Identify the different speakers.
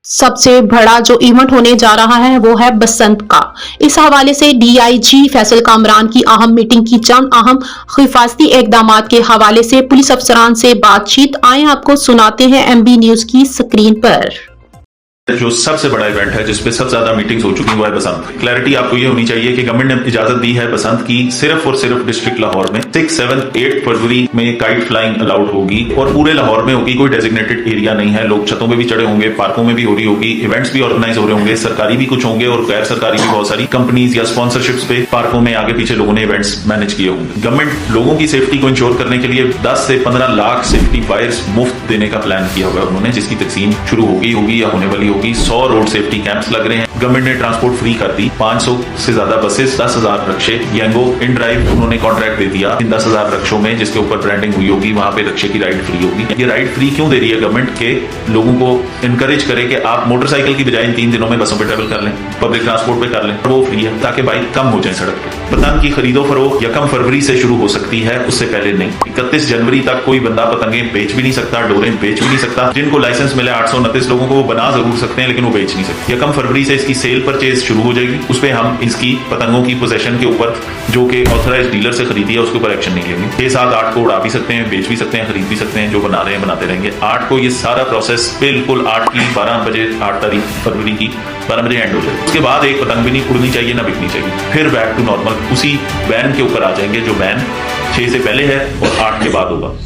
Speaker 1: सबसे बड़ा जो इवेंट होने जा रहा है वो है बसंत का। इस हवाले से डीआईजी फैसल कामरान की अहम मीटिंग की चंद अहम हिफाजती इकदाम के हवाले से पुलिस अफसरान से बातचीत। आए आपको सुनाते हैं एमबी न्यूज की स्क्रीन पर।
Speaker 2: जो सबसे बड़ा इवेंट है जिसपे सबसे ज्यादा मीटिंग्स हो चुकी है वो है बसंत। क्लैरिटी आपको ये होनी चाहिए कि गवर्नमेंट ने इजाजत दी है बसंत की सिर्फ और सिर्फ डिस्ट्रिक्ट लाहौर में 6, 7, 8 फरवरी में काइट फ्लाइंग अलाउड होगी और पूरे लाहौर में होगी। कोई डेजिग्नेटेड एरिया नहीं है। लोग छतों में भी चढ़े होंगे, पार्कों में भी हो रही होगी, इवेंट्स भी ऑर्गेनाइज हो रहे होंगे, सरकारी भी कुछ होंगे और गैर सरकारी भी बहुत सारी कंपनीज या स्पॉन्सरशिप्स पे पार्कों में आगे पीछे लोगों ने इवेंट्स मैनेज किए होंगे। गवर्नमेंट लोगों की सेफ्टी को इंश्योर करने के लिए 10 से 15 लाख सेफ्टी वायर्स मुफ्त देने का प्लान किया हुआ है उन्होंने, जिसकी तकसीम शुरू होगी या होने वाली होगी। 100 रोड सेफ्टी कैंप्स लग रहे हैं। गवर्नमेंट ने ट्रांसपोर्ट फ्री कर दी। 500 से ज्यादा बसेस, 10,000 रक्शे, यंगो इन ड्राइव उन्होंने कॉन्ट्रैक्ट दे दिया इन 10,000 रक्षों में, जिसके ऊपर ब्रांडिंग हुई होगी, वहां पे रक्शे की राइड फ्री होगी। ये राइड फ्री क्यों दे रही है गवर्नमेंट? के लोगों को इनकरेज करे कि आप मोटरसाइकिल की बजाय इन 3 दिनों में बसों पे ट्रेवल कर लें, पब्लिक ट्रांसपोर्ट पे कर लें, वो फ्री है ताकि बाइक कम हो जाए सड़क पे। पतंग की खरीदो फरोख्त 1 फरवरी से शुरू हो सकती है, उससे पहले नहीं। 31 जनवरी तक कोई बंदा पतंगे बेच भी नहीं सकता, डोरे बेच भी नहीं सकता। जिनको लाइसेंस मिले 829 लोगों को, वो बना जरूर सकते हैं लेकिन वो बेच नहीं सकते। 1 फरवरी से इसकी सेल परचेज शुरू हो जाएगी। उस पर हम इसकी पतंगों की पोजेशन के ऊपर जो कि ऑथराइज डीलर से खरीदी है उसके ऊपर एक्शन नहीं लेंगे। 6, 7, 8 को उड़ा भी सकते हैं, बेच भी सकते हैं, खरीद भी सकते हैं। जो बना रहे हैं बनाते रहेंगे। 8 को ये सारा प्रोसेस बिल्कुल 8 की 12 बजे 8 तारीख फरवरी की 12 बजे एंड हो जाए। उसके बाद एक पतंग भी नहीं उड़नी चाहिए, ना बिकनी चाहिए। फिर बैक टू नॉर्मल उसी बैन के ऊपर आ जाएंगे जो बैन 6 से पहले है और 8 के बाद होगा।